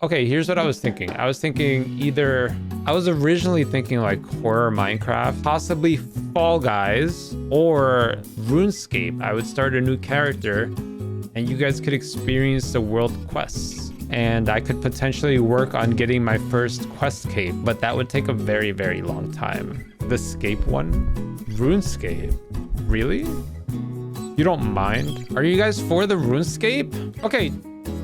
Okay, here's what I was thinking. I was originally thinking like horror Minecraft, possibly Fall Guys or RuneScape. I would start a new character and you guys could experience the world quests. And I could potentially work on getting my first quest cape, but that would take a very, very long time. The Scape one? RuneScape? Really? You don't mind? Are you guys for the RuneScape? Okay,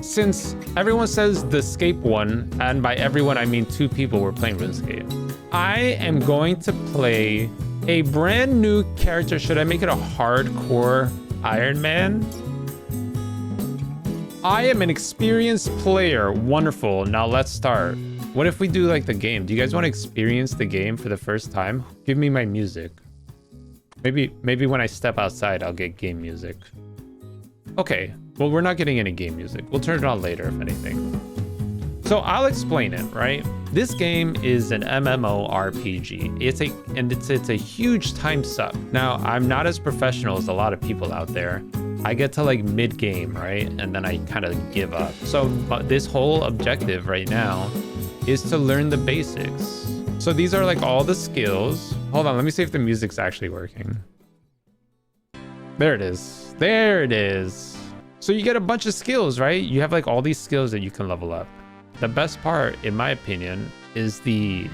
since everyone says the Scape one, and by everyone I mean 2 people were playing RuneScape, I am going to play a brand new character. Should I make it a hardcore Ironman? I am an experienced player. Wonderful. Now let's start. What if we do like the game? Do you guys want to experience the game for the first time? Give me my music. Maybe when I step outside, I'll get game music. Okay, well, we're not getting any game music. We'll turn it on later, if anything. So I'll explain it, right? This game is an MMORPG. It's a huge time suck. Now, I'm not as professional as a lot of people out there. I get to like mid-game, right? And then I kind of give up. So this whole objective right now is to learn the basics. So these are like all the skills. Hold on, let me see if the music's actually working. There it is. There it is. So you get a bunch of skills, right? You have like all these skills that you can level up. The best part, in my opinion, is the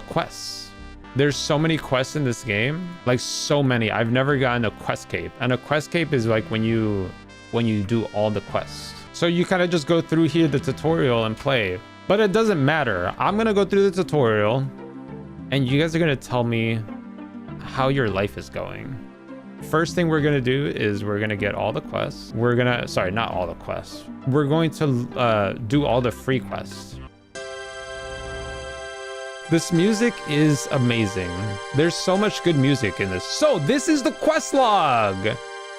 quests. There's so many quests in this game, like so many. I've never gotten a quest cape, and a quest cape is like when you do all the quests. So you kind of just go through here the tutorial and play, but it doesn't matter. I'm gonna go through the tutorial, and you guys are gonna tell me how your life is going. First thing we're gonna do is we're gonna get all the quests. Sorry, not all the quests. We're going to do all the free quests. This music is amazing. There's so much good music in this. So this is the quest log.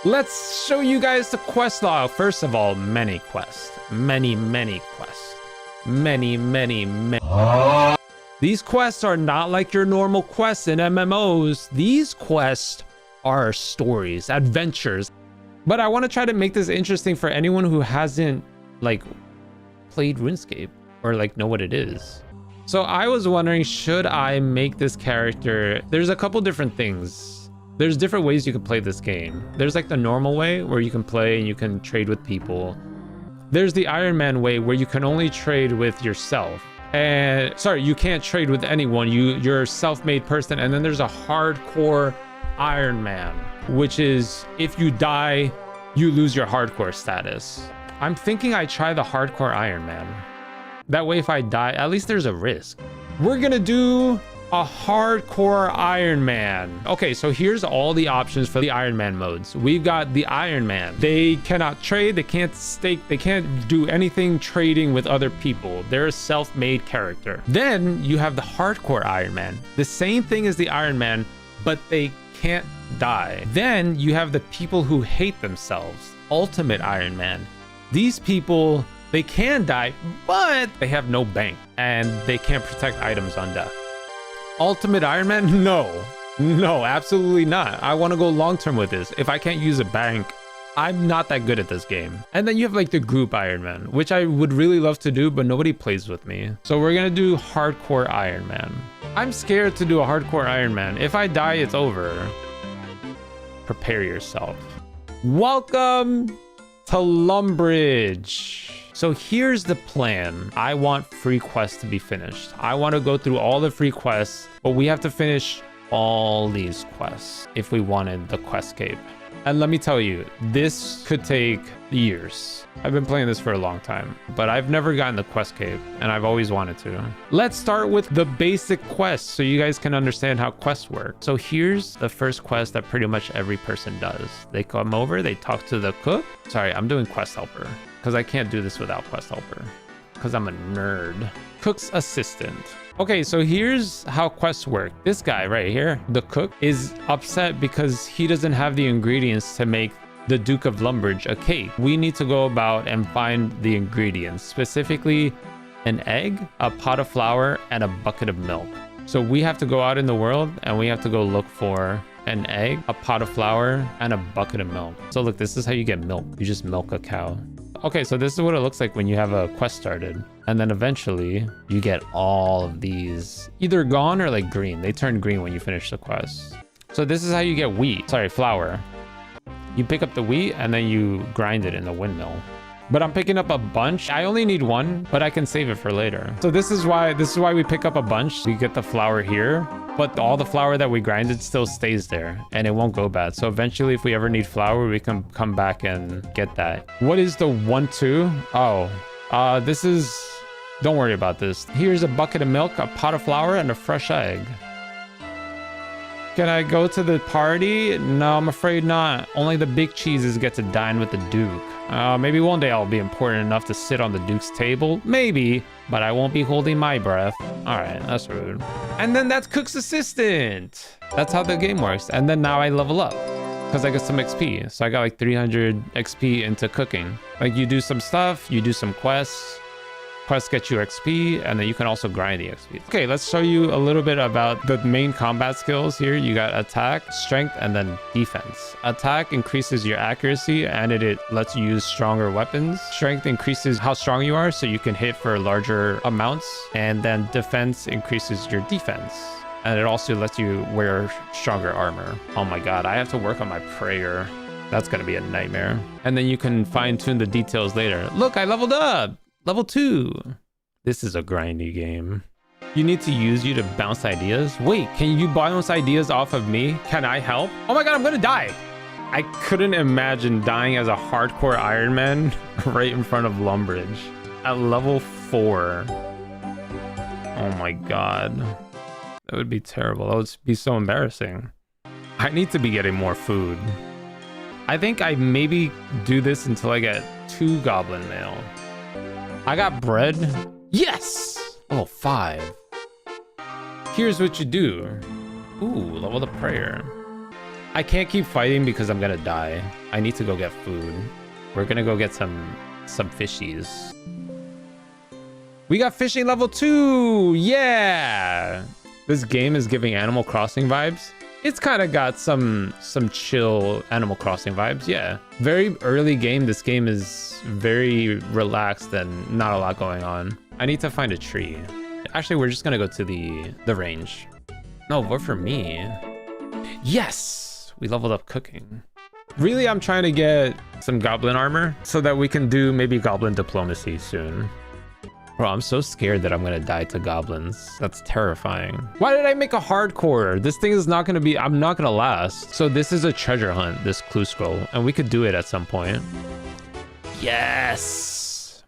Let's show you guys the quest log. First of all, many quests. Many quests. Many. These quests are not like your normal quests in MMOs. These quests are stories, adventures. But I want to try to make this interesting for anyone who hasn't like played RuneScape or like know what it is. So I was wondering, should I make this character? There's a couple different things. There's different ways you can play this game. There's like the normal way where you can play and you can trade with people. There's the Ironman way where you can only trade with yourself. And sorry, you can't trade with anyone. You're a self-made person. And then there's a hardcore Ironman, which is if you die, you lose your hardcore status. I'm thinking I try the hardcore Ironman. That way, if I die, at least there's a risk. We're gonna do a hardcore Ironman. Okay, so here's all the options for the Ironman modes. We've got the Ironman. They cannot trade, they can't stake, they can't do anything trading with other people. They're a self-made character. Then you have the hardcore Ironman. The same thing as the Ironman, but they can't die. Then you have the people who hate themselves. Ultimate Ironman. These people, they can die, but they have no bank and they can't protect items on death. Ultimate Ironman? No, absolutely not. I want to go long term with this. If I can't use a bank, I'm not that good at this game. And then you have like the group Ironman, which I would really love to do, but nobody plays with me. So we're gonna do hardcore Ironman. I'm scared to do a hardcore Ironman. If I die, it's over. Prepare yourself. Welcome to Lumbridge. So here's the plan. I want free quests to be finished. I want to go through all the free quests, but we have to finish all these quests if we wanted the quest cape. And let me tell you, this could take years. I've been playing this for a long time, but I've never gotten the quest cape and I've always wanted to. Let's start with the basic quests so you guys can understand how quests work. So here's the first quest that pretty much every person does. They come over, they talk to the cook. Sorry, I'm doing quest helper because I can't do this without quest helper because I'm a nerd. Cook's assistant. Okay, so here's how quests work. This guy right here, the cook, is upset because he doesn't have the ingredients to make the Duke of Lumbridge a cake. We need to go about and find the ingredients, specifically an egg, a pot of flour, and a bucket of milk. So we have to go out in the world and we have to go look for an egg, a pot of flour, and a bucket of milk. So look, this is how you get milk. You just milk a cow. Okay, so this is what it looks like when you have a quest started. And then eventually you get all of these either gone or like green. They turn green when you finish the quest. So this is how you get wheat. Sorry, flour. You pick up the wheat and then you grind it in the windmill. But I'm picking up a bunch. I only need one, but I can save it for later. So this is why we pick up a bunch. We get the flour here, but all the flour that we grinded still stays there and it won't go bad. So eventually if we ever need flour, we can come back and get that. What is the 1-2? Oh, this is, don't worry about this. Here's a bucket of milk, a pot of flour, and a fresh egg. Can I go to the party? No, I'm afraid not. Only the big cheeses get to dine with the Duke. Maybe one day I'll be important enough to sit on the Duke's table. Maybe, but I won't be holding my breath. All right, that's rude. And then that's Cook's assistant. That's how the game works. And then now I level up because I get some XP. So I got like 300 XP into cooking. Like you do some stuff, you do some quests. Quests get you XP, and then you can also grind the XP. Okay, let's show you a little bit about the main combat skills here. You got attack, strength, and then defense. Attack increases your accuracy, and it lets you use stronger weapons. Strength increases how strong you are, so you can hit for larger amounts. And then defense increases your defense. And it also lets you wear stronger armor. Oh my god, I have to work on my prayer. That's gonna be a nightmare. And then you can fine-tune the details later. Look, I leveled up! Level 2. This is a grindy game. You need to use you to bounce ideas. Wait, can you bounce ideas off of me? Can I help? Oh my god, I'm gonna die. I couldn't imagine dying as a hardcore Ironman right in front of Lumbridge. At level 4. Oh my god. That would be terrible. That would be so embarrassing. I need to be getting more food. I think I maybe do this until I get 2 goblin mail. I got bread. Yes! Level 5. Here's what you do. Ooh, level the prayer. I can't keep fighting because I'm gonna die. I need to go get food. We're gonna go get some fishies. We got fishing level 2! Yeah! This game is giving Animal Crossing vibes. It's kind of got some chill Animal Crossing vibes, yeah. Very early game. This game is very relaxed and not a lot going on. I need to find a tree. Actually, we're just gonna go to the range. No, vote for me. Yes! We leveled up cooking. Really, I'm trying to get some goblin armor so that we can do maybe goblin diplomacy soon. Bro, I'm so scared that I'm gonna die to goblins. That's terrifying. Why did I make a hardcore? This thing is not gonna be, I'm not gonna last. So this is a treasure hunt, this clue scroll, and we could do it at some point. Yes!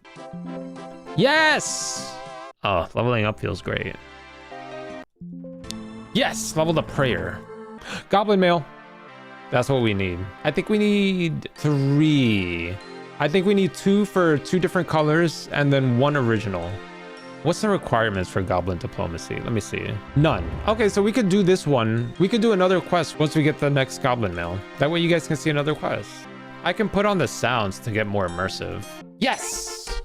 Yes! Oh, leveling up feels great. Yes, level the prayer. Goblin mail. That's what we need. I think we need 3. I think we need 2 for 2 different colors and then 1 original. What's the requirements for goblin diplomacy? Let me see. None. Okay, so we could do this one. We could do another quest once we get the next goblin mail. That way you guys can see another quest. I can put on the sounds to get more immersive. Yes!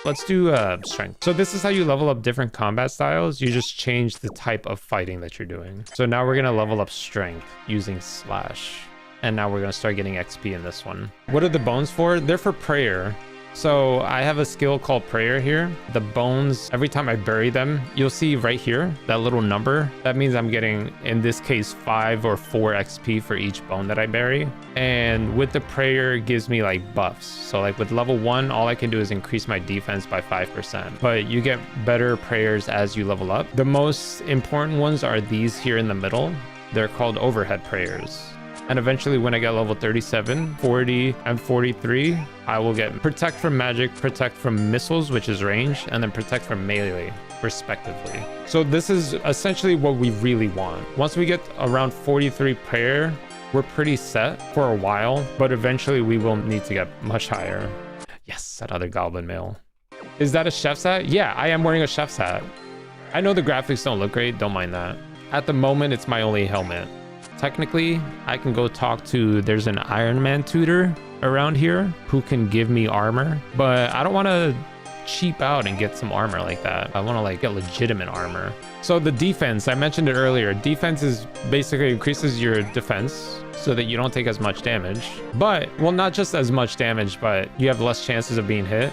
Let's do strength. So this is how you level up different combat styles. You just change the type of fighting that you're doing. So now we're gonna level up strength using slash. And now we're gonna start getting XP in this one. What are the bones for? They're for prayer. So I have a skill called prayer here. The bones, every time I bury them, you'll see right here, that little number. That means I'm getting, in this case, 5 or 4 XP for each bone that I bury. And with the prayer, it gives me like buffs. So like with level 1, all I can do is increase my defense by 5%. But you get better prayers as you level up. The most important ones are these here in the middle. They're called overhead prayers. And eventually when I get level 37, 40, and 43, I will get Protect from Magic, Protect from Missiles, which is range, and then Protect from Melee, respectively. So this is essentially what we really want. Once we get around 43 prayer, we're pretty set for a while, but eventually we will need to get much higher. Yes, another goblin mail. Is that a chef's hat? Yeah, I am wearing a chef's hat. I know the graphics don't look great, don't mind that. At the moment, it's my only helmet. Technically, I can go talk to, there's an Ironman tutor around here who can give me armor, but I don't want to cheap out and get some armor like that. I want to like get legitimate armor. So the defense, I mentioned it earlier. Defense is basically increases your defense so that you don't take as much damage. But, well, not just as much damage, but you have less chances of being hit.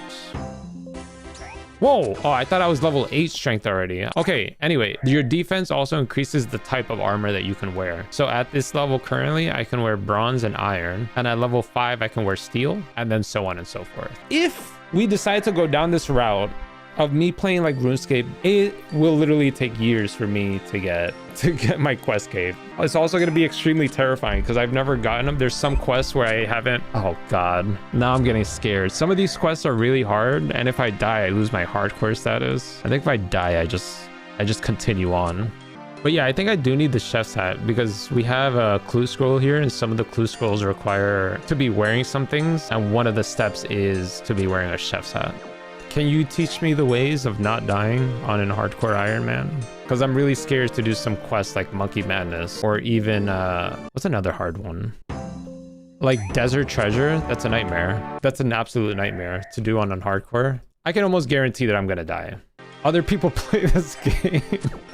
Whoa! Oh, I thought I was level 8 strength already. Okay, anyway, your defense also increases the type of armor that you can wear. So at this level currently, I can wear bronze and iron. And at level 5, I can wear steel, and then so on and so forth. If we decide to go down this route of me playing like RuneScape, it will literally take years for me to get my quest cave. It's also going to be extremely terrifying because I've never gotten them. There's some quests where I haven't. Oh god, now I'm getting scared. Some of these quests are really hard, and if I die, I lose my hardcore status. I think if I die, I just continue on. But yeah, I think I do need the chef's hat because we have a clue scroll here, and some of the clue scrolls require to be wearing some things, and one of the steps is to be wearing a chef's hat. Can you teach me the ways of not dying on a hardcore Ironman? Because I'm really scared to do some quests like Monkey Madness, or even, what's another hard one? Like Desert Treasure, that's a nightmare. That's an absolute nightmare to do on a hardcore. I can almost guarantee that I'm gonna die. Other people play this game.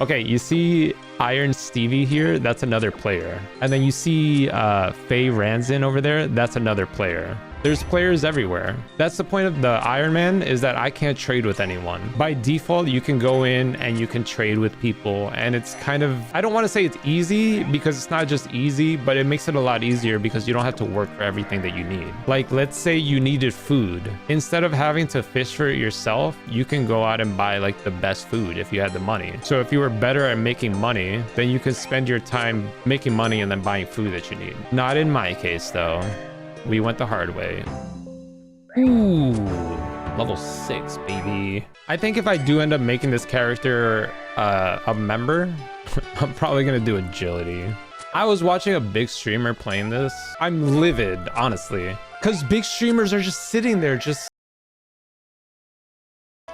Okay, you see Iron Stevie here, that's another player. And then you see Faye Ranzin over there, that's another player. There's players everywhere. That's the point of the Ironman, is that I can't trade with anyone. By default, you can go in and you can trade with people, and it's kind of, I don't want to say it's easy because it's not just easy, but it makes it a lot easier because you don't have to work for everything that you need. Like, let's say you needed food. Instead of having to fish for it yourself, you can go out and buy like the best food if you had the money. So if you were better at making money, then you could spend your time making money and then buying food that you need. Not in my case though. We went the hard way. Ooh, level 6, baby. I think if I do end up making this character a member, I'm probably gonna do agility. I was watching a big streamer playing this. I'm livid, honestly, because big streamers are just sitting there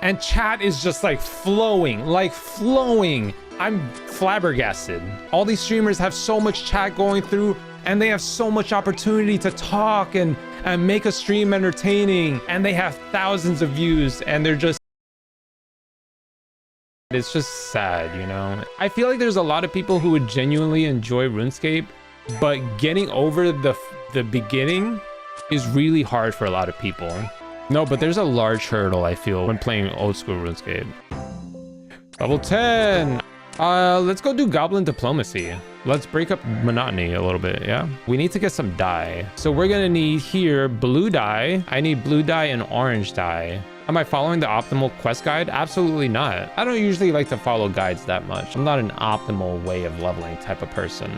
and chat is just like flowing. I'm flabbergasted. All these streamers have so much chat going through, and they have so much opportunity to talk and make a stream entertaining, and they have thousands of views, and they're just, it's just sad, you know? I feel like there's a lot of people who would genuinely enjoy RuneScape, but getting over the beginning is really hard for a lot of people. No, but there's a large hurdle, I feel, when playing old school RuneScape. Level 10. Let's go do Goblin Diplomacy. Let's break up monotony a little bit, yeah? We need to get some dye. So we're gonna need here blue dye. I need blue dye and orange dye. Am I following the optimal quest guide? Absolutely not. I don't usually like to follow guides that much. I'm not an optimal way of leveling type of person.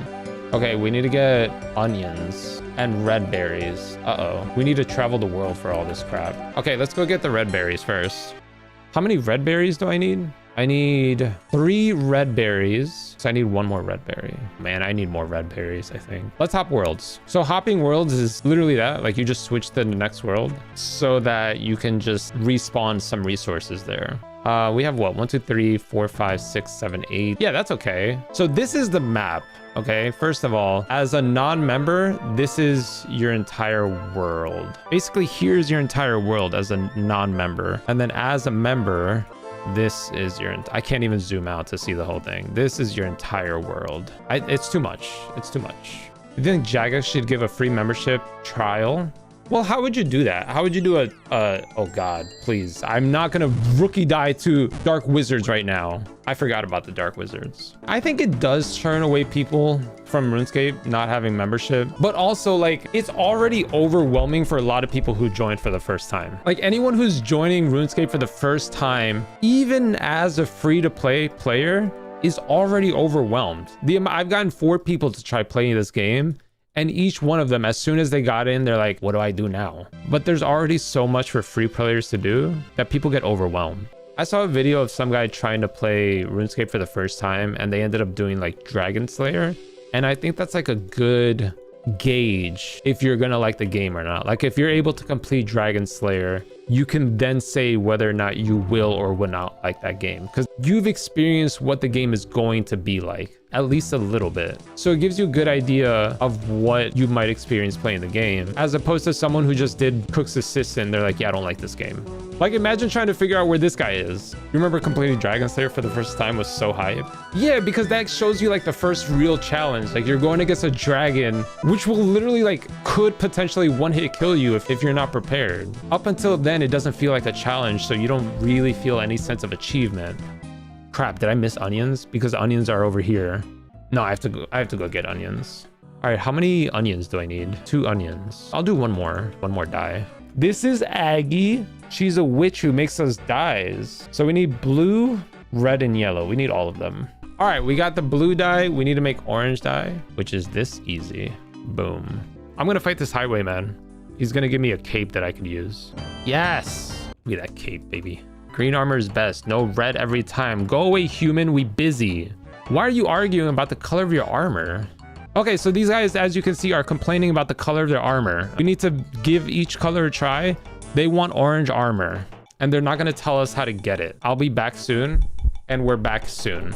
Okay, we need to get onions and red berries. Uh-oh. We need to travel the world for all this crap. Okay, let's go get the red berries first. How many red berries do I need? I need 3 red berries. So I need 1 more red berry. Man, I need more red berries, I think. Let's hop worlds. So hopping worlds is literally that. Like, you just switch to the next world so that you can just respawn some resources there. We have what? 1, 2, 3, 4, 5, 6, 7, 8. Yeah, that's okay. So this is the map. Okay, first of all, as a non-member, this is your entire world. Basically, here's your entire world as a non-member. And then as a member, this is your, I can't even zoom out to see the whole thing. This is your entire world. It's too much. It's too much. You think Jagex should give a free membership trial? Well, how would you do that? How would you do oh god, please. I'm not gonna rookie die to Dark Wizards right now. I forgot about the Dark Wizards. I think it does turn away people from RuneScape not having membership, but also like it's already overwhelming for a lot of people who joined for the first time. Like anyone who's joining RuneScape for the first time, even as a free-to-play player, is already overwhelmed. I've gotten 4 people to try playing this game, and each one of them, as soon as they got in, they're like, what do I do now? But there's already so much for free players to do that people get overwhelmed. I saw a video of some guy trying to play RuneScape for the first time, and they ended up doing like Dragon Slayer. And I think that's like a good gauge if you're gonna like the game or not. Like if you're able to complete Dragon Slayer, you can then say whether or not you will or will not like that game, because you've experienced what the game is going to be like at least a little bit. So it gives you a good idea of what you might experience playing the game, as opposed to someone who just did Cook's Assistant. They're like, yeah, I don't like this game. Like, imagine trying to figure out where this guy is. You remember completing Dragon Slayer for the first time was so hype? Yeah, because that shows you like the first real challenge. Like, you're going against a dragon, which will literally like could potentially one-hit kill you if you're not prepared. Up until then, it doesn't feel like a challenge, so you don't really feel any sense of achievement. Crap, did I miss onions? Because onions are over here. No, I have to go get onions. All right, how many onions do I need? 2 onions. I'll do one more dye. This is Aggie. She's a witch who makes us dyes. So we need blue, red, and yellow. We need all of them. All right, we got the blue dye. We need to make orange dye, which is this easy. Boom. I'm gonna fight this highwayman. He's gonna give me a cape that I can use. Yes. Look at that cape, baby. Green armor is best. No red every time. Go away, human. We busy. Why are you arguing about the color of your armor? Okay, so these guys, as you can see, are complaining about the color of their armor. We need to give each color a try. They want orange armor, and they're not gonna tell us how to get it. I'll be back soon, and we're back soon.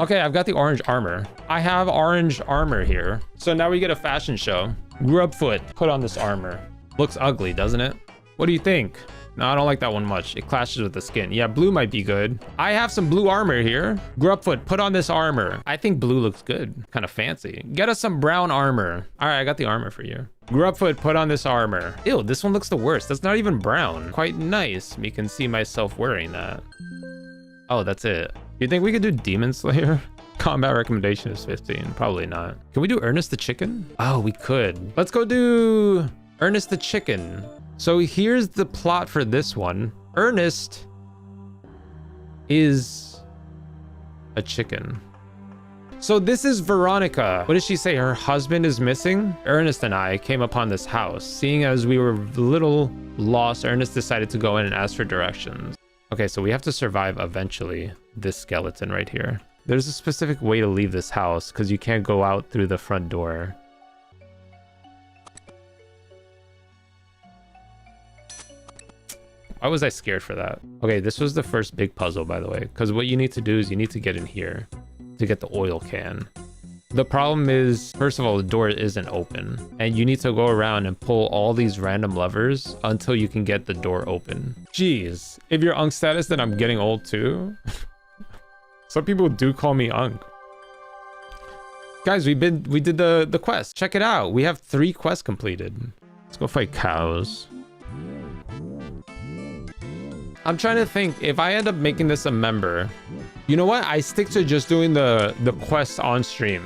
Okay, I've got the orange armor. I have orange armor here. So now we get a fashion show. Grubfoot, put on this armor. Looks ugly, doesn't it? What do you think? No, I don't like that one much. It clashes with the skin. Yeah, blue might be good. I have some blue armor here. Grubfoot, put on this armor. I think blue looks good. Kind of fancy. Get us some brown armor. All right, I got the armor for you. Grubfoot, put on this armor. Ew, this one looks the worst. That's not even brown. Quite nice. Me can see myself wearing that. Oh, that's it. You think we could do Demon Slayer? Combat recommendation is 15. Probably not. Can we do Ernest the Chicken? Oh, we could. Let's go do Ernest the Chicken. So here's the plot for this one. Ernest is a chicken. So this is Veronica. What did she say? Her husband is missing? Ernest and I came upon this house. Seeing as we were a little lost, Ernest decided to go in and ask for directions. Okay, so we have to survive eventually this skeleton right here. There's a specific way to leave this house because you can't go out through the front door. Why was I scared for that? Okay, this was the first big puzzle, by the way, because what you need to do is you need to get in here to get the oil can. The problem is, first of all, the door isn't open, and you need to go around and pull all these random levers until you can get the door open. Jeez, if you're Unk status, then I'm getting old too. Some people do call me Unk. Guys, we did the quest. Check it out. We have 3 quests completed. Let's go fight cows. I'm trying to think, if I end up making this a member, you know what? I stick to just doing the quests on stream.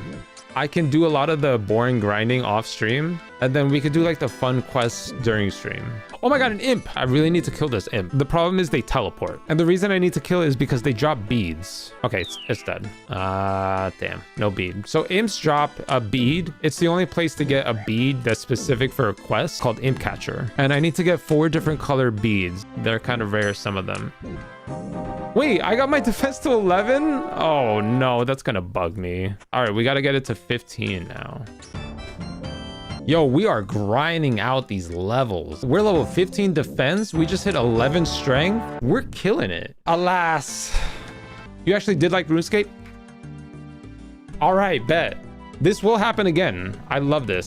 I can do a lot of the boring grinding off stream, and then we could do like the fun quests during stream. Oh my god, an imp! I really need to kill this imp. The problem is they teleport. And the reason I need to kill it is because they drop beads. Okay, it's dead. Damn, no bead. So imps drop a bead. It's the only place to get a bead that's specific for a quest called Imp Catcher. And I need to get 4 different color beads. They're kind of rare, some of them. Wait, I got my defense to 11? Oh no, that's gonna bug me. All right, we gotta get it to 15 now. Yo, we are grinding out these levels. We're level 15 defense. We just hit 11 strength. We're killing it. Alas. You actually did like RuneScape? All right, bet. This will happen again. I love this.